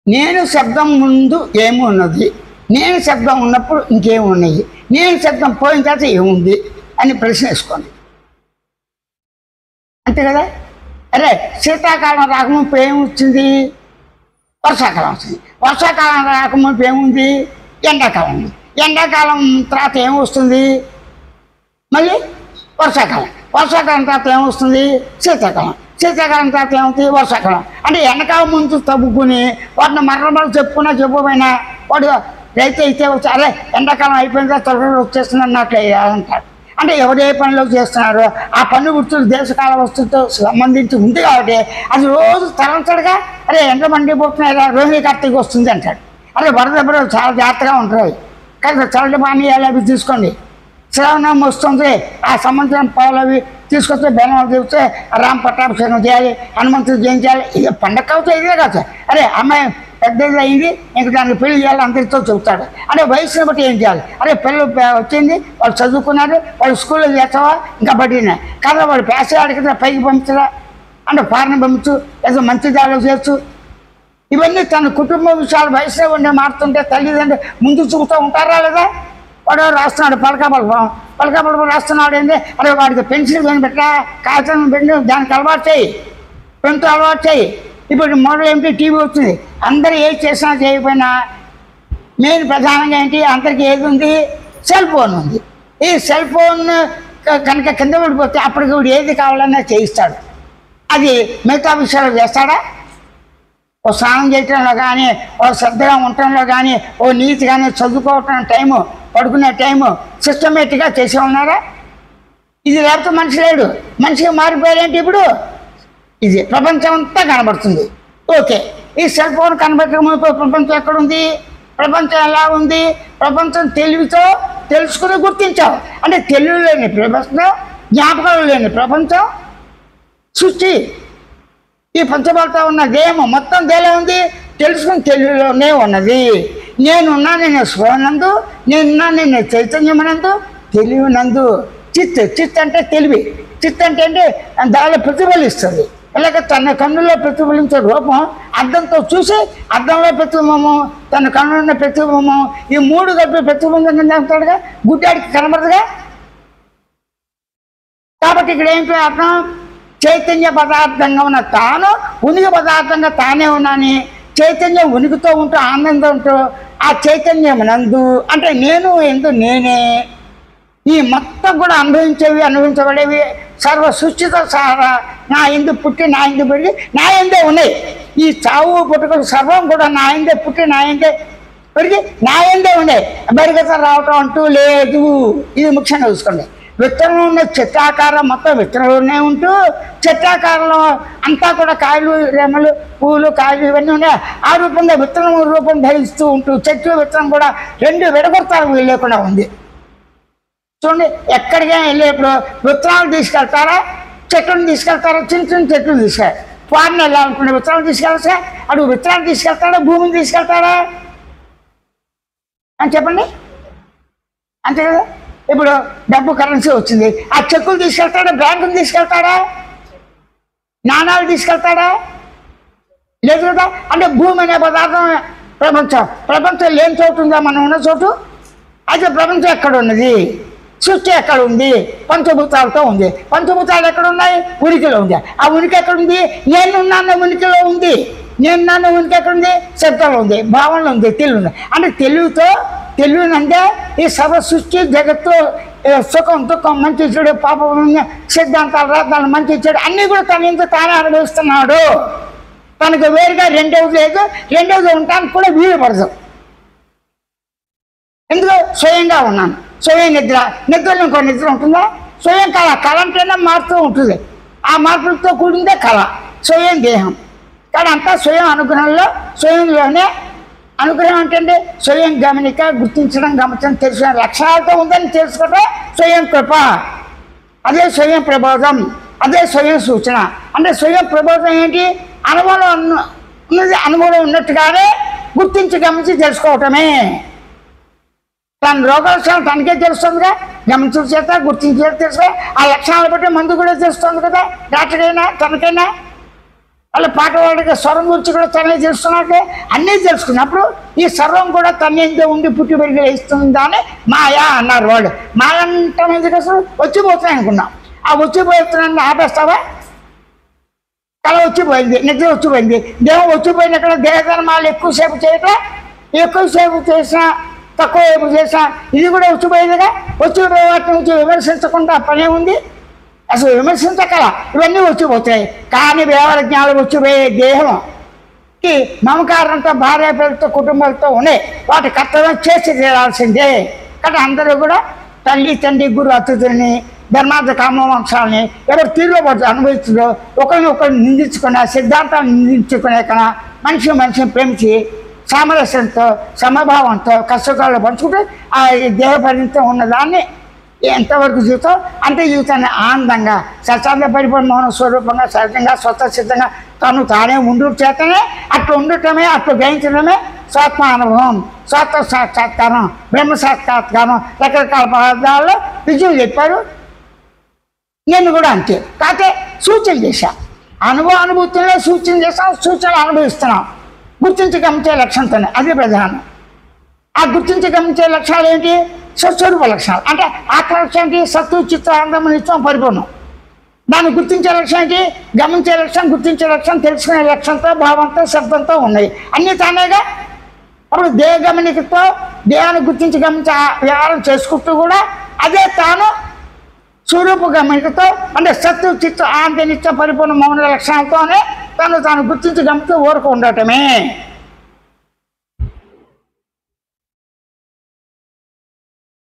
నేను శబ్దం ముందు ఏమున్నది, నేను శబ్దం ఉన్నప్పుడు ఇంకేమున్నాయి, నేను శబ్దం పోయిన తర్వాత ఏముంది అని ప్రశ్న వేసుకోండి. అంతే కదా. అరే శీతాకాలం రాకముందు ఏమొచ్చింది? వర్షాకాలం వచ్చింది. వర్షాకాలం రాకముందు ఏముంది? ఎండాకాలం ఉంది. ఎండాకాలం తర్వాత ఏమొస్తుంది? మళ్ళీ వర్షాకాలం. వర్షాకాలం తర్వాత ఏమొస్తుంది? శీతాకాలం. శీతాకాలం తర్వాత ఏమవుతుంది? వర్షాకాలం. అంటే ఎండాకాలం ముందు తగ్గుకుని వాటిని మరణ చెప్పుకున్నా చెప్పకపోయినా వాడు రైతు అయితే వచ్చి అరే ఎండాకాలం అయిపోయిన తర్వాత త్వరగా వచ్చేస్తుంది అన్నట్లే అంటాడు. అంటే ఎవరు ఏ పనిలో చేస్తున్నారో ఆ పన్ను గుర్తులు దేశకాల వస్తువుతో సంబంధించి ఉంది కాబట్టి అది రోజు తరంతడిగా అరే ఎండ మండిపోతున్నాయి, రోహిణి కార్తీక వస్తుంది అంటాడు. అదే వరదెబ్బలు చాలా జాగ్రత్తగా ఉంటాయి. కానీ చల్లటి పానీయాలు అవి తీసుకోండి. శ్రావణం వస్తుంది, ఆ సంవత్సరం పాలు అవి తీసుకొస్తే బెల్లం తీస్తే రామ పట్టాభిషేకం చేయాలి, హనుమంతుడు జయించాలి. ఇది పండగ కావచ్చు, ఇదే కావచ్చు. అరే అమ్మాయి పెద్దది అయింది, ఇంకా దానికి పెళ్లి చేయాలి అందరితో చెబుతాడు. అంటే వయసుని బట్టి ఏం చేయాలి? అరే పిల్లలు వచ్చింది, వాళ్ళు చదువుకున్నారు, వాళ్ళు స్కూల్లో చేస్తావా ఇంకా బట్టినా కదా, వాడు పేసే అడిగితే పైకి పంపించరా అంటే ఫారెన్ పంపించు, ఏదో మంచి దారిలో చేయొచ్చు. ఇవన్నీ తన కుటుంబ విషయాలు వయసులో ఉండే మారుతుంటే తల్లిదండ్రులు ముందు చూపుతూ ఉంటారా లేదా? వాడు రాస్తున్నాడు పలక రాస్తున్నాడు ఏంటి? అరే వాడికి పెన్సిల్ కొని పెట్టా, కాగితం పెట్టి దానికి అలవాటు చేయి, పెన్తో అలవాటు చేయి. ఇప్పుడు మోడల్ ఏమిటి? టీవీ వచ్చింది. అందరూ ఏది చేసినా చేయకపోయినా మెయిన్ ప్రధానంగా ఏంటి? అందరికీ ఏది ఉంది? సెల్ ఫోన్ ఉంది. ఈ సెల్ ఫోన్ కనుక కింద పడిపోతే అప్పటికి వీడు ఏది కావాలన్నా చేయిస్తాడు. అది మిగతా విషయాలు చేస్తాడా? ఓ స్నానం చేయటంలో కానీ, ఓ శ్రద్ధగా ఉండటంలో కానీ, ఓ నీతి కానీ, చదువుకోవటం టైము, పడుకునే టైము సిస్టమేటిక్గా చేసే ఉన్నారా? ఇది లేకపోతే మనిషి లేడు. మనిషిగా మారిపోయారేంటి? ఇప్పుడు ఇది ప్రపంచం అంతా కనబడుతుంది. ఓకే, ఈ సెల్ ఫోన్ కనబడకపోతే ప్రపంచం ఎక్కడుంది? ప్రపంచం ఎలా ఉంది? ప్రపంచం తెలివితో తెలుసుకుని గుర్తించావు. అంటే తెలివి లేని ప్రపంచం, జ్ఞాపకాలు లేని ప్రపంచం సృష్టి. ఈ పంచబలతో ఉన్న దేహము మొత్తం దేలో ఉంది, తెలుసుకుని తెలివిలోనే ఉన్నది. నేనున్నా నేను స్వనందు, నేనున్నా నేను చైతన్యమనందు, తెలివినందు. చిత్ అంటే తెలివి. చిత్ అంటే దానిలో ప్రతిఫలిస్తుంది. ఇలాగ తన కన్నుల్లో ప్రతిఫలించే రూపం అద్దంతో చూసి అద్దంలో ప్రతిబింబము, తన కన్నున్న ప్రతిబింబము, ఈ మూడు కలిపి ప్రతిబింబం అంటాడుగా, గుడ్డాడికి కనబడదుగా. కాబట్టి ఇక్కడ ఏంటి అర్థం? చైతన్య పదార్థంగా ఉన్న తాను ఉనికి పదార్థంగా తానే ఉన్నాని, చైతన్యం ఉనికితో ఉంటూ ఆనందం ఉంటూ ఆ చైతన్యం నందు అంటే నేను ఎందు నేనే. ఈ మొత్తం కూడా అనుభవించబడేవి సర్వ సృష్టితో సహా నా ఎందు పుట్టి నా ఎందు పెరిగి నా ఎందే ఉన్నాయి. ఈ చావు పుట్టుకలు సర్వం కూడా నా ఎందే పుట్టి నా ఎందే పెరిగి నా ఎందే ఉన్నాయి. బరిగత రావటం అంటూ లేదు. ఇది ముఖ్యంగా చూసుకోండి. విత్తనం ఉన్న చెట్టాకారం మొత్తం విత్తనంలోనే ఉంటూ చెట్టాకారంలో అంతా కూడా కాయలు, రెమ్మలు, పూలు, కాయలు ఇవన్నీ ఉన్నాయి. ఆ రూపంగా విత్తనం రూపం ధరిస్తూ ఉంటూ చెట్టు విత్తనం కూడా రెండు విడగొడతారు లేకుండా ఉంది. చూడండి, ఎక్కడికైనా వెళ్ళేప్పుడు విత్తనాలు తీసుకెళ్తారా, చెట్లను తీసుకెళ్తారా? చిన్న చిన్న చెట్లు తీసుకెళ్ళాలి. ఫారెన్ వెళ్ళాలనుకునే విత్తనాలు తీసుకెళ్తా, అడుగు విత్తనాలు తీసుకెళ్తాడా, భూమిని తీసుకెళ్తాడా అని చెప్పండి. అంతే కదా. ఇప్పుడు డబ్బు కరెన్సీ వచ్చింది, ఆ చెక్కులు తీసుకెళ్తాడా, బ్యాంకులు తీసుకెళ్తాడా, నాణాలు తీసుకెళ్తాడా? లేదు కదా. అంటే భూమి అనే పదార్థం ప్రపంచం లేని చోటు ఉందా మనం ఉన్న చోటు? అయితే ప్రపంచం ఎక్కడ ఉన్నది? సృష్టి ఎక్కడ ఉంది? పంచభూతాలతో ఉంది. పంచభూతాలు ఎక్కడ ఉన్నాయి? ఉనికిలో ఉంది. ఆ ఉనికి ఎక్కడుంది? నేనున్నాన్న ఉనికిలో ఉంది. నేనున్నాన్న ఉనికి ఎక్కడుంది? శబ్దంలో ఉంది, భావనలో ఉంది, తెలివి ఉంది. అంటే తెలివినందే ఈ సర్వ సృష్టి జగత్తు సుఖం, దుఃఖం, మంచి చెడు, పాపం, సిద్ధాంతాలు, రత్నాలు, మంచి చెడు అన్నీ కూడా తన ఇంత తానే అనుభవిస్తున్నాడు. తనకు వేరుగా రెండవది లేదు, రెండవది ఉండటానికి కూడా వీలు పడదు. ఎందుకు? స్వయంగా ఉన్నాను. స్వయం నిద్రలో ఇంకో నిద్ర ఉంటుందా? స్వయం కళ అంటేనే మారుతూ ఉంటుంది. ఆ మార్పులతో కూడిందే కళ, స్వయం దేహం. కానీ అంతా స్వయం అనుగ్రహంలో, స్వయంలోనే. అనుగ్రహం అంటే స్వయం గమనిక, గుర్తించడం, గమనించడం, తెలిసిన లక్షణాలతో ఉందని తెలుసుకోవడం స్వయం కృప. అదే స్వయం ప్రబోధం, అదే స్వయం సూచన. అంటే స్వయం ప్రబోధం ఏంటి? అనుభవం ఉన్నది అనుభవం ఉన్నట్టుగానే గుర్తించి గమనించి తెలుసుకోవటమే. తన రోగలక్షణాలు తనకే తెలుస్తుందిగా, గమనించడం చేత గుర్తించే తెలుసుకో. ఆ లక్షణాలు బట్టి మందు కూడా తెలుస్తుంది కదా, డాక్టర్కైనా తనకైనా. అలా పాటవాడికి స్వరం గురించి కూడా తనే తెలుసుకున్నాకే అన్నీ తెలుసుకున్నప్పుడు ఈ సర్వం కూడా తనేందే ఉండి పుట్టి పెరిగి ఇస్తుందా అని మాయా అన్నారు వాళ్ళు. మాయ అంటాం ఎందుకు అసలు? వచ్చిపోతున్నాయి అనుకున్నాం. ఆ వచ్చిపోతున్నాన్ని ఆపేస్తావా? కళ వచ్చిపోయింది, నిద్ర వచ్చిపోయింది, దేహం వచ్చిపోయింది. అక్కడ దేహధర్మాలు ఎక్కువసేపు చేయటం, ఎక్కువసేపు చేసినా తక్కువసేపు చేసినా ఇది కూడా వచ్చిపోయేదిగా. వచ్చిపోయే వాటిని వచ్చి విమర్శించకుండా పనే ఉంది. అసలు విమర్శించగల ఇవన్నీ వచ్చిపోతాయి. కానీ వ్యవహార జ్ఞానం వచ్చిపోయే దేహంకి మమకారంతో భార్య పిల్లలతో కుటుంబాలతో ఉన్నాయి. వాటి కర్తవ్యం చేసి తీరాల్సిందే. కాబట్టి అందరూ కూడా తల్లి తండ్రి గురు అతిథుల్ని ధర్మార్థ కామవంశాలని ఎవరు తీరులో పడుతూ అనుభవిస్తుందో ఒకరిని నిందించుకునే సిద్ధాంతాన్ని నిందించుకునే కన్నా మనిషిని ప్రేమించి సామరస్యంతో సమభావంతో కష్టకాలు పంచుకుంటే ఆ దేహ పరిమితం ఉన్నదాన్ని ఎంతవరకు జీవితం అంతే జీవితాన్ని ఆనందంగా స్వచ్ఛంద పరిపూర్ణ మౌన స్వరూపంగా సహజంగా స్వతసిద్ధంగా తను తానే ఉండు చేతనే అట్లా ఉండటమే, అట్లా గ్రహించడమే స్వాత్మ అనుభవం, స్వాత్మ సాక్షాత్కారం, బ్రహ్మ సాక్షాత్కారం. రకరకాల పదార్థాల్లో విజయం చెప్పారు. నేను కూడా అంతే. కాకపోతే సూచన చేశా, అనుభూతులే సూచన చేస్తాం, సూచనలు అనుభవిస్తున్నాం. గుర్తించి గమనించే లక్ష్యంతోనే అది ప్రధానం. ఆ గుర్తించి గమనించే లక్ష్యాలు ఏంటి? స్వస్వరూప లక్షణాలు. అంటే ఆత్మలక్ష్యం ఏంటి? సత్తు చిత్త ఆనందం నిత్యం పరిపూర్ణం. దాన్ని గుర్తించే లక్ష్యం ఏంటి? గమనించే లక్ష్యం, గుర్తించే లక్ష్యం, తెలుసుకునే లక్ష్యంతో భావంతో శబ్దంతో ఉన్నాయి. అన్నీ తానేగా. అప్పుడు దేహ గమనికతో దేహాన్ని గుర్తించి గమనించి వ్యవహారం చేసుకుంటూ కూడా అదే తాను స్వరూప గమనికతో అంటే సత్తు చిత్త ఆనంద నిత్య పరిపూర్ణ మౌన లక్షణాలతోనే తాను గుర్తించి గమనిస్తూ ఊరుకు ఉండటమే.